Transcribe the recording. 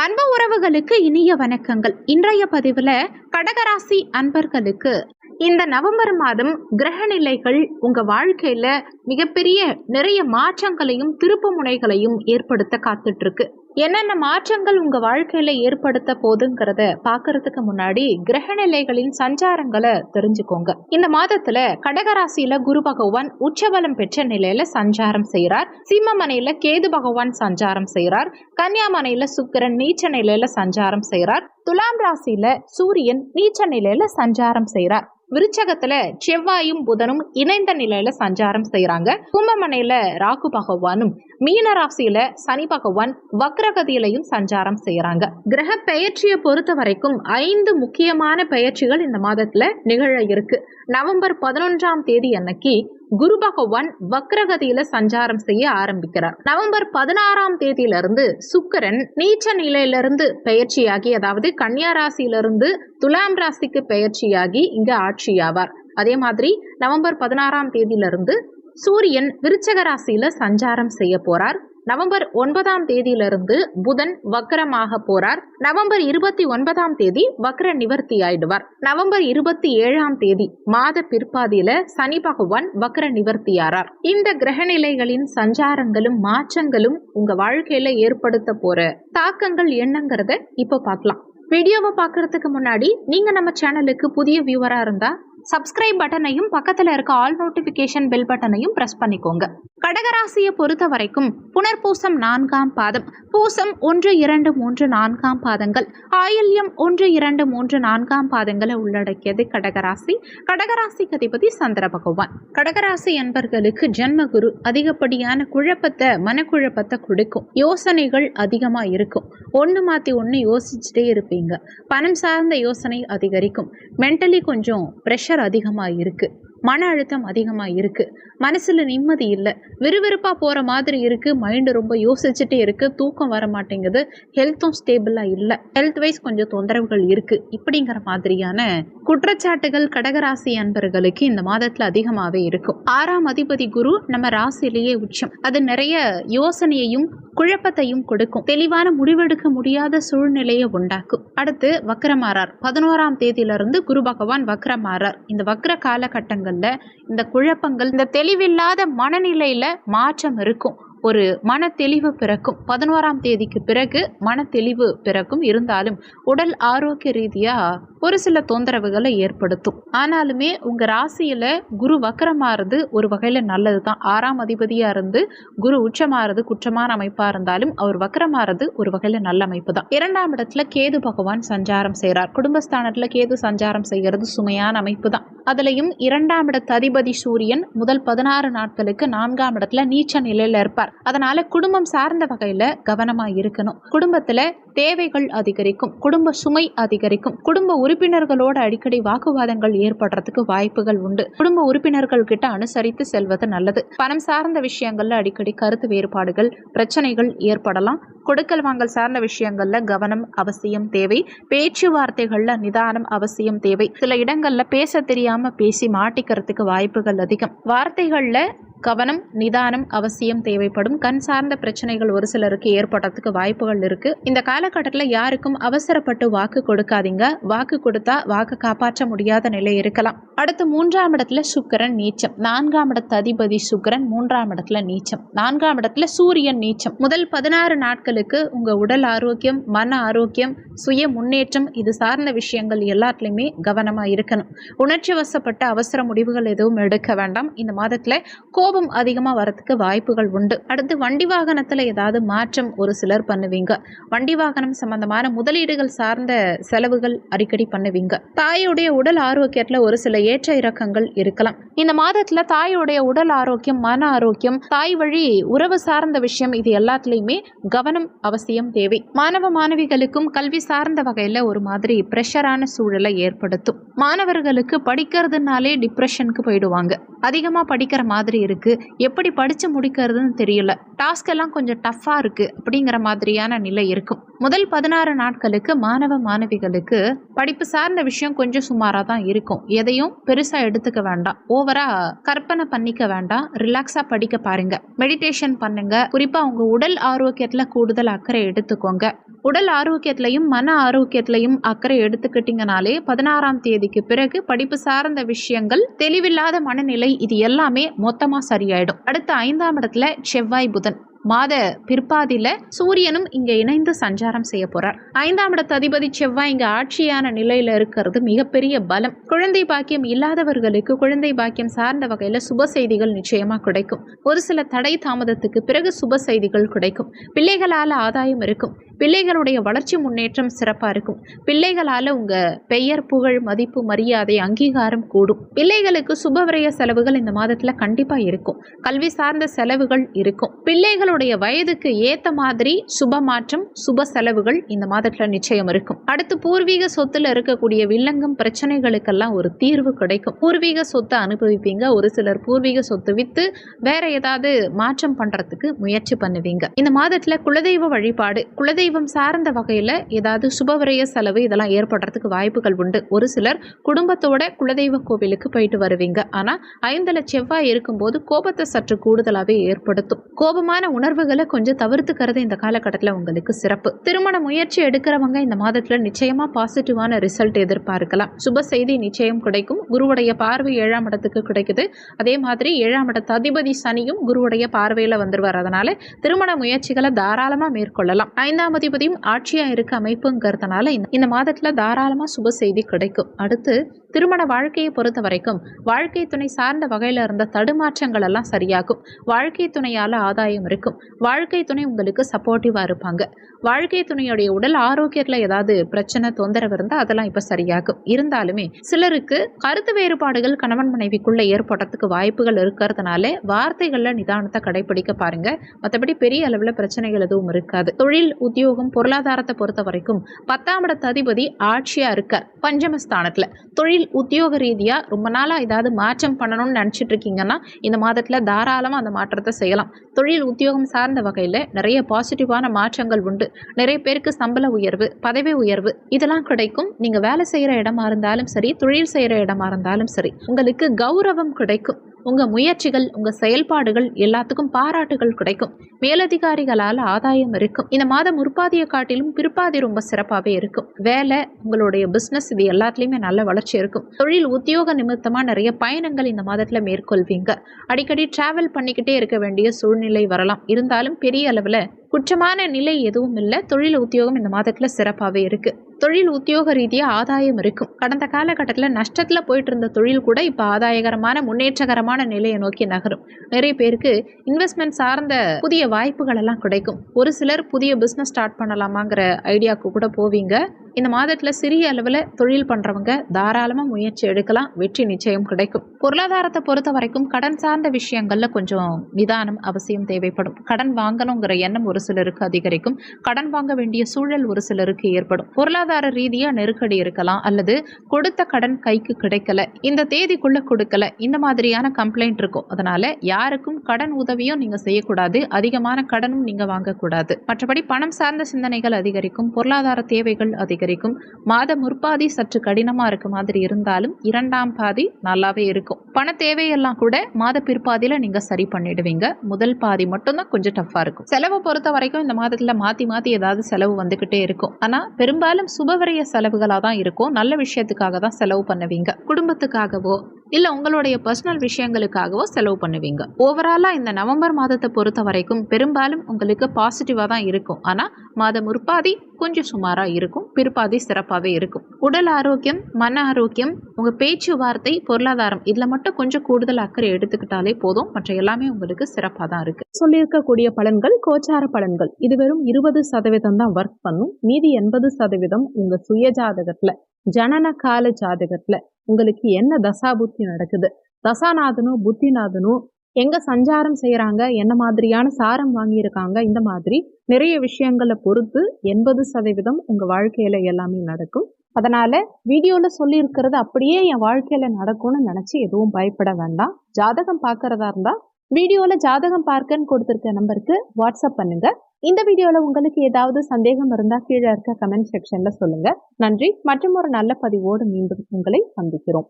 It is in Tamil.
அன்பு உறவுகளுக்கு இனிய வணக்கங்கள். இன்றைய பதிவுல கடகராசி அன்பர்களுக்கு இந்த நவம்பர் மாதம் கிரக நிலைகள் உங்க வாழ்க்கையில மிகப்பெரிய நிறைய மாற்றங்களையும் திருப்பு முனைகளையும் ஏற்படுத்த காத்துட்டு இருக்கு. என்னென்ன மாற்றங்கள் உங்க வாழ்க்கையில ஏற்படுத்த போதுங்கிறத பாக்குறதுக்கு முன்னாடி கிரக நிலைகளின் சஞ்சாரங்களை தெரிஞ்சுக்கோங்க. இந்த மாதத்துல கடகராசியில குரு பகவான் உச்சபலம் பெற்ற நிலையில சஞ்சாரம் செய்யறார். சிம்மமனையில கேது பகவான் சஞ்சாரம் செய்யறார். கன்னியாமனையில சுக்கிரன் நீச்ச நிலையில சஞ்சாரம் செய்யறார். துலாம் ராசியில சூரியன் நீச்ச நிலையில சஞ்சாரம் செய்யறார். விருச்சகத்துல செவ்வாயும் புதனும் இணைந்த நிலையில சஞ்சாரம் செய்யறாங்க. கும்பமனையில ராகு பகவானும், மீன ராசியில சனி பகவான் வக்ரகதியிலையும் சஞ்சாரம் செய்யறாங்க. கிரக பெயர்ச்சியை பொறுத்த வரைக்கும் 5 முக்கியமான பெயர்ச்சிகள் இந்த மாதத்துல நிகழ இருக்கு. நவம்பர் 11ஆம் தேதி அன்னைக்கு குரு பகவான் வக்ரகதியில சஞ்சாரம் செய்ய ஆரம்பிக்கிறார். நவம்பர் 16ஆம் தேதியிலிருந்து சுக்கிரன் நீச்ச நிலையிலிருந்து பெயர்ச்சியாகி, அதாவது கன்னியா ராசியிலிருந்து துலாம் ராசிக்கு பெயர்ச்சியாகி இங்க ஆட்சியாவார். அதே மாதிரி நவம்பர் 16ஆம் தேதியிலிருந்து சூரியன் விருச்சக ராசியில சஞ்சாரம் செய்ய போறார். நவம்பர் 9ஆம் தேதியிலிருந்து புதன் வக்ரமாக போறார். நவம்பர் 29ஆம் தேதி வக்ர நிவர்த்தி ஆயிடுவார். நவம்பர் 27ஆம் தேதி மாத பிற்பாதியில சனி பகவான் வக்ர நிவர்த்தியாரார். இந்த கிரக நிலைகளின் சஞ்சாரங்களும் மாற்றங்களும் உங்க வாழ்க்கையில ஏற்படுத்த போற தாக்கங்கள் என்னங்கிறத இப்ப பார்க்கலாம். வீடியோவை பார்க்கறதுக்கு முன்னாடி நீங்க நம்ம சேனலுக்கு புதிய வியூவரா இருந்தா சப்ஸ்கிரைப் பட்டனையும் பக்கத்துல இருக்க ஆல் நோட்டிபிகேஷன் பெல் பட்டனையும் பிரஸ் பண்ணிக்கோங்க. கடகராசியை பொறுத்த வரைக்கும் புனர்பூசம் 4ஆம் பாதம், பூசம் 1, 2, 3, 4ஆம் பாதங்கள், ஆயில்யம் 1, 2, 3, 4ஆம் பாதங்களை உள்ளடக்கியது கடகராசி. கடகராசிக்கு அதிபதி சந்திர பகவான். கடகராசி அன்பர்களுக்கு ஜன்மகுரு அதிகப்படியான மனக்குழப்பத்தை கொடுக்கும். யோசனைகள் அதிகமா இருக்கும். ஒன்று மாத்தி ஒன்று யோசிச்சுட்டே இருப்பீங்க. பணம் சார்ந்த யோசனை அதிகரிக்கும். மென்டலி கொஞ்சம் ப்ரெஷர் அதிகமா இருக்கு. மன அழுத்தம் அதிகமா இருக்கு. மனசுல நிம்மதி இல்லை. விறுவிறுப்பா போற மாதிரி இருக்கு. மைண்டு ரொம்ப யோசிச்சுட்டே இருக்கு. தூக்கம் வர மாட்டேங்குது. ஹெல்த்தும் ஸ்டேபிளா இல்லை. ஹெல்த் வைஸ் கொஞ்சம் தொந்தரவுகள் இருக்கு. இப்படிங்கிற மாதிரியான குற்றச்சாட்டுகள் கடகராசி அன்பர்களுக்கு இந்த மாதத்துல அதிகமாவே இருக்கும். 6ஆம் அதிபதி குரு நம்ம ராசியிலேயே உச்சம். அது நிறைய யோசனையையும் குழப்பத்தையும் கொடுக்கும். தெளிவான முடிவெடுக்க முடியாத சூழ்நிலையை உண்டாக்கும். அடுத்து வக்ரமாறார். 11ஆம் தேதியிலிருந்து குரு பகவான் வக்ரமாறார். இந்த வக்ர காலகட்டங்கள்ல இந்த குழப்பங்கள், இந்த தெளிவில்லாத மனநிலையில மாற்றம் இருக்கும். ஒரு மன தெளிவு பிறக்கும். 11ஆம் தேதிக்கு பிறகு மன தெளிவு பிறக்கும். இருந்தாலும் உடல் ஆரோக்கிய ரீதியா ஒரு சில தொந்தரவுகளை ஏற்படுத்தும். ஆனாலுமே உங்க ராசியில குரு வக்ரமாறது ஒரு வகையில நல்லதுதான். 6ஆம் அதிபதியா இருந்து குரு உச்சமாறது குற்றமான அமைப்பா இருந்தாலும் அவர் வக்ரமாறது ஒரு வகையில நல்ல அமைப்பு தான். 2ஆம் இடத்துல கேது பகவான் சஞ்சாரம் செய்யறார். குடும்பஸ்தானத்துல கேது சஞ்சாரம் செய்யறது சுமையான அமைப்பு தான். அதுலயும் 2ஆம் இடத்து அதிபதி சூரியன் முதல் 16 நாட்களுக்கு 4ஆம் இடத்துல நீச்ச நிலையில இருப்பார். அதனால குடும்பம் சார்ந்த வகையில கவனமா இருக்கணும். குடும்பத்துல தேவைகள் அதிகரிக்கும். குடும்ப சுமை அதிகரிக்கும். குடும்ப உறுப்பினர்களோட அடிக்கடி வாக்குவாதங்கள் ஏற்படுறதுக்கு வாய்ப்புகள் உண்டு. குடும்ப உறுப்பினர்கள் கிட்ட அனுசரித்து செல்வது நல்லது. பணம் சார்ந்த விஷயங்கள்ல அடிக்கடி கருத்து வேறுபாடுகள், பிரச்சனைகள் ஏற்படலாம். கொடுக்கல் வாங்கல் சார்ந்த விஷயங்கள்ல கவனம் அவசியம் தேவை. பேச்சுவார்த்தைகள்ல நிதானம் அவசியம் தேவை. சில இடங்கள்ல பேச தெரியாம பேசி மாட்டிக்கிறதுக்கு வாய்ப்புகள் அதிகம். வார்த்தைகள்ல கவனம் நிதானம் அவசியம் தேவைப்படும். கண் சார்ந்த பிரச்சனைகள் ஒரு சிலருக்கு ஏற்படுறதுக்கு வாய்ப்புகள் இருக்கு. இந்த காலகட்டத்தில் யாருக்கும் அவசரப்பட்டு வாக்கு கொடுக்காதீங்க. வாக்கு கொடுத்தா வாக்கு காப்பாற்ற முடியாத நிலை இருக்கலாம். அடுத்து 3ஆம் இடத்துல சுக்கிரன் நீச்சம். 4ஆம் இடத்து அதிபதி சுக்கிரன் 3ஆம் இடத்துல நீச்சம். 4ஆம் இடத்துல சூரியன் நீச்சம். முதல் 16 நாட்களுக்கு உங்க உடல் ஆரோக்கியம், மன ஆரோக்கியம், சுய முன்னேற்றம் இது சார்ந்த விஷயங்கள் எல்லாத்துலயுமே கவனமா இருக்கணும். உணர்ச்சி வசப்பட்ட அவசர முடிவுகள் எதுவும் எடுக்க வேண்டாம். இந்த மாதத்துல கோபம் அதிகமா வரதுக்கு வாய்ப்புகள் உண்டு. அடுத்து வண்டி வாகனத்துல ஏதாவது மாற்றம் ஒரு சிலர் பண்ணுவீங்க. வண்டி வாகனம் சம்பந்தமான முதலீடுகள் சார்ந்த செலவுகள் அடிக்கடி பண்ணுவீங்க. தாயுடைய உடல் ஆரோக்கியத்துல ஒரு சில ஏற்ற இறக்கங்கள் இருக்கலாம். இந்த மாதத்துல தாயுடைய உடல் ஆரோக்கியம், மன ஆரோக்கியம், தாய் வழி உறவு சார்ந்த விஷயம் இது எல்லாத்துலயுமே கவனம் அவசியம் தேவை. மாணவ மாணவிகளுக்கும் கல்வி சார்ந்த வகையில ஒரு மாதிரி பிரஷரான சூழலை ஏற்படுத்தும். மாணவர்களுக்கு படிக்கிறதுனாலே டிப்ரெஷனுக்கு போயிடுவாங்க. அதிகமா படிக்கிற மாதிரி இருக்கு. எப்படி படிச்சு முடிக்கிறதுன்னு தெரியல. டாஸ்க் எல்லாம் கொஞ்சம் டஃப்பா இருக்கு அப்படிங்கிற மாதிரியான நிலை இருக்கும். முதல் 16 நாட்களுக்கு மாணவ மாணவிகளுக்கு படிப்பு சார்ந்த விஷயம் கொஞ்சம் சுமாராக தான் இருக்கும். எதையும் பெருசா எடுத்துக்க வேண்டாம். ஓவரா கற்பனை பண்ணிக்க வேண்டாம். ரிலாக்ஸா படிக்க பாருங்க. மெடிடேஷன் பண்ணுங்க. குறிப்பா உங்க உடல் ஆரோக்கியத்துல கூடுதல் அக்கறை எடுத்துக்கோங்க. உடல் ஆரோக்கியத்திலையும் மன ஆரோக்கியத்திலையும் அக்கறை எடுத்துக்கிட்டீங்கனாலே 16ஆம் தேதிக்கு பிறகு படிப்பு சார்ந்த விஷயங்கள், தெளிவில்லாத மனநிலை, இது எல்லாமே மொத்தமா சரியாயிடும். அடுத்து 5ஆம் இடத்துல செவ்வாய் புதன் மாத பிற்பாதியில சூரியனும் இங்க இணைந்து சஞ்சாரம் செய்ய போறார். 5ஆம் இடத்து அதிபதி செவ்வாய் இங்க ஆட்சியான நிலையில இருக்கிறது மிகப்பெரிய பலம். குழந்தை பாக்கியம் இல்லாதவர்களுக்கு குழந்தை பாக்கியம் சார்ந்த வகையில சுப செய்திகள் நிச்சயமா கிடைக்கும். ஒரு சில தடை தாமதத்துக்கு பிறகு சுப செய்திகள் கிடைக்கும். பிள்ளைகளால ஆதாயம் இருக்கும். பிள்ளைகளுடைய வளர்ச்சி முன்னேற்றம் சிறப்பா இருக்கும். பிள்ளைகளால உங்க பெயர், புகழ், மதிப்பு, மரியாதை, அங்கீகாரம் கூடும். பிள்ளைகளுக்கு சுபவிரய செலவுகள் இந்த மாதத்துல கண்டிப்பா இருக்கும். கல்வி சார்ந்த செலவுகள் இருக்கும். பிள்ளைகளுடைய வயதுக்கு ஏத்த மாதிரி சுப மாற்றம், சுப செலவுகள் இந்த மாதத்துல நிச்சயம் இருக்கும். அடுத்து பூர்வீக சொத்துல இருக்கக்கூடிய வில்லங்கம் பிரச்சனைகளுக்கெல்லாம் ஒரு தீர்வு கிடைக்கும். பூர்வீக சொத்தை அனுபவிப்பீங்க. ஒரு சிலர் பூர்வீக சொத்து வித்து வேற ஏதாவது மாற்றம் பண்றதுக்கு முயற்சி பண்ணுவீங்க. இந்த மாதத்துல குலதெய்வ வழிபாடு, குலதெய்வம் சார்ந்த வகையில ஏதாவது சுபவிரய செலவு இதெல்லாம் ஏற்படுறதுக்கு வாய்ப்புகள் உண்டு. ஒரு சிலர் குடும்பத்தோட குலதெய்வ கோவிலுக்கு போயிட்டு வருவீங்க. ஆனா 5ல செவ்வாய் இருக்கும்போது கோபத்தை சற்று கூடுதலாவே ஏற்படுத்தும். கோபமான உணர்வுகளை கொஞ்சம் தவிர்த்துக்கிறது இந்த காலகட்டத்தில் உங்களுக்கு சிறப்பு. திருமண முயற்சி எடுக்கிறவங்க இந்த மாதத்துல நிச்சயமா பாசிட்டிவான ரிசல்ட் எதிர்பார்க்கலாம். சுப செய்தி நிச்சயம் கிடைக்கும். குருவுடைய பார்வை 7ஆம் இடத்துக்கு கிடைக்குது. அதே மாதிரி 7ஆம் இடத்து அதிபதி சனியும் குருவுடைய பார்வையில வந்துருவார். அதனால திருமண முயற்சிகளை தாராளமா மேற்கொள்ளலாம். 5ஆம் அதிபதியும் ஆட்சியா இருக்க அமைப்புங்கிறதுனால இந்த மாதத்துல தாராளமா சுப செய்தி கிடைக்கும். அடுத்து திருமண வாழ்க்கையை பொறுத்த வரைக்கும் வாழ்க்கை துணை சார்ந்த வகையில இருந்த தடுமாற்றங்கள் எல்லாம் சரியாகும். வாழ்க்கை துணையால ஆதாயம் இருக்கும். வாழ்க்கை துணை உங்களுக்கு சப்போர்ட்டிவா இருப்பாங்க. வாழ்க்கை துணையுடைய உடல் ஆரோக்கியத்துல ஏதாவது பிரச்சனை, தொந்தரவு இருந்தா அதெல்லாம் இப்ப சரியாகும். இருந்தாலுமே சிலருக்கு கருத்து வேறுபாடுகள் கணவன் மனைவிக்குள்ள ஏற்படுறதுக்கு வாய்ப்புகள் இருக்கிறதுனால வார்த்தைகள்ல நிதானத்தை கடைபிடிக்க பாருங்க. மற்றபடி பெரிய அளவுல பிரச்சனைகள் எதுவும் இருக்காது. தொழில், உத்தியோகம், பொருளாதாரத்தை பொறுத்த வரைக்கும் 10ஆம் இடத்து அதிபதி ஆட்சியா இருக்கார் பஞ்சமஸ்தானத்துல. தொழில், உத்தியோக ரீதியா ரொம்ப நாளா ஏதாவது மாற்றம் பண்ணணும்னு நினைச்சிட்டு இருக்கீங்கன்னா இந்த மாதத்துல தாராளமா அந்த மாற்றத்தை செய்யலாம். தொழில், உத்தியோகம் சார்ந்த வகையில நிறைய பாசிட்டிவான மாற்றங்கள் உண்டு. நிறைய பேருக்கு சம்பள உயர்வு, பதவி உயர்வு இதெல்லாம் கிடைக்கும். நீங்க வேலை செய்யற இடமா இருந்தாலும் சரி, தொழில் செய்யற இடமா இருந்தாலும் சரி, உங்களுக்கு கௌரவம் கிடைக்கும். உங்க முயற்சிகள், உங்க செயல்பாடுகள் எல்லாத்துக்கும் பாராட்டுகள் கிடைக்கும். மேலதிகாரிகளால் ஆதாயம் இருக்கும். இந்த மாதம் முற்பாதியை காட்டிலும் பிற்பாதி ரொம்ப சிறப்பாகவே இருக்கும். வேலை, உங்களுடைய பிசினஸ், இது எல்லாத்துலயுமே நல்ல வளர்ச்சி இருக்கும். தொழில், உத்தியோக நிமித்தமா நிறைய பயணங்கள் இந்த மாதத்துல மேற்கொள்வீங்க. அடிக்கடி டிராவல் பண்ணிக்கிட்டே இருக்க வேண்டிய சூழ்நிலை வரலாம். இருந்தாலும் பெரிய அளவுல குற்றமான நிலை எதுவும் இல்லை. தொழில், உத்தியோகம் இந்த மாதத்துல சிறப்பாகவே இருக்கு. தொழில், உத்தியோக ரீதியா ஆதாயம் இருக்கும். கடந்த காலகட்டத்தில் நஷ்டத்துல போயிட்டு இருந்த தொழில் கூட இப்ப ஆதாயகரமான, முன்னேற்றகரமான நிலையை நோக்கி நகரும். நிறைய பேருக்கு இன்வெஸ்ட்மெண்ட் சார்ந்த புதிய வாய்ப்புகள் எல்லாம் கிடைக்கும். ஒரு சிலர் புதிய பிசினஸ் ஸ்டார்ட் பண்ணலாமாங்கிற ஐடியாவுக்கு கூட போவீங்க. இந்த மாதத்துல சிறிய அளவுல தொழில் பண்றவங்க தாராளமா முயற்சி எடுக்கலாம். வெற்றி நிச்சயம் கிடைக்கும். பொருளாதாரத்தை பொறுத்த வரைக்கும் கடன் சார்ந்த விஷயங்கள்ல கொஞ்சம் நிதானம் அவசியம் தேவைப்படும். கடன் வாங்கணுங்கிற எண்ணம் ஒரு சிலருக்கு அதிகரிக்கும். கடன் வாங்க வேண்டிய சூழல் ஒரு சிலருக்கு ஏற்படும். பொருளாதார ரீதியா நெருக்கடி இருக்கலாம். அல்லது கொடுத்த கடன் கைக்கு கிடைக்கல, இந்த தேதிக்குள்ள கொடுக்கல, இந்த மாதிரியான கம்ப்ளைண்ட் இருக்கும். அதனால யாருக்கும் கடன் உதவியும் நீங்க செய்யக்கூடாது. அதிகமான கடனும் நீங்க வாங்கக்கூடாது. மற்றபடி பணம் சார்ந்த சிந்தனைகள் அதிகரிக்கும். பொருளாதார தேவைகள் அதிகரிக்கும். மாத முற்பாதி சற்று கடினமா இருக்க மாதிரி இருந்தாலும் 2ஆம் பாதி நல்லாவே இருக்கும். பண தேவையெல்லாம் கூட மாத பிற்பாதியில நீங்க சரி பண்ணிடுவீங்க. முதல் பாதி மட்டும்தான் கொஞ்சம் டஃபா இருக்கும். செலவை பொறுத்த வரைக்கும் இந்த மாதத்துல மாத்தி மாத்தி ஏதாவது செலவு வந்துகிட்டே இருக்கும். ஆனா பெரும்பாலும் சுபவிரய செலவுகளா தான் இருக்கும். நல்ல விஷயத்துக்காக தான் செலவு பண்ணுவீங்க. குடும்பத்துக்காகவோ இல்ல உங்களுடைய பர்சனல் விஷயங்களுக்காகவோ செலவு பண்ணுவீங்க. ஓவராலா இந்த நவம்பர் மாதத்தை பொறுத்த வரைக்கும் பெரும்பாலும் உங்களுக்கு பாசிட்டிவா தான் இருக்கும். ஆனா மாதம் முற்பாதி கொஞ்சம் சுமாரா இருக்கும். பிற்பாதி சிறப்பாகவே இருக்கும். உடல் ஆரோக்கியம், மன ஆரோக்கியம், உங்க பேச்சுவார்த்தை, பொருளாதாரம் இதுல மட்டும் கொஞ்சம் கூடுதல் அக்கறை எடுத்துக்கிட்டாலே போதும். மற்ற எல்லாமே உங்களுக்கு சிறப்பா தான் இருக்கு. சொல்லியிருக்கக்கூடிய பலன்கள் கோச்சார பலன்கள். இது வெறும் 20% தான் ஒர்க் பண்ணும். மீதி 80% உங்க சுய ஜாதகத்துல, ஜனன கால ஜாதகத்துல உங்களுக்கு என்ன தசாபுத்தி நடக்குது, தசாநாதனும் புத்திநாதனும் எங்க சஞ்சாரம் செய்யறாங்க, என்ன மாதிரியான சாரம் வாங்கியிருக்காங்க, இந்த மாதிரி நிறைய விஷயங்களை பொறுத்து 80% உங்க வாழ்க்கையில எல்லாமே நடக்கும். அதனால வீடியோல சொல்லி இருக்கிறது அப்படியே என் வாழ்க்கையில நடக்கும்னு நினைச்சு எதுவும் பயப்பட வேண்டாம். ஜாதகம் பார்க்கறதா இருந்தா வீடியோல ஜாதகம் பார்க்கன்னு கொடுத்திருக்க நம்பருக்கு வாட்ஸ்அப் பண்ணுங்க. இந்த வீடியோல உங்களுக்கு ஏதாவது சந்தேகம் இருந்தா கீழே இருக்க கமெண்ட் செக்ஷன்ல சொல்லுங்க. நன்றி. மற்றும் ஒரு நல்ல பதிவோடு மீண்டும் உங்களை சந்திக்கிறோம்.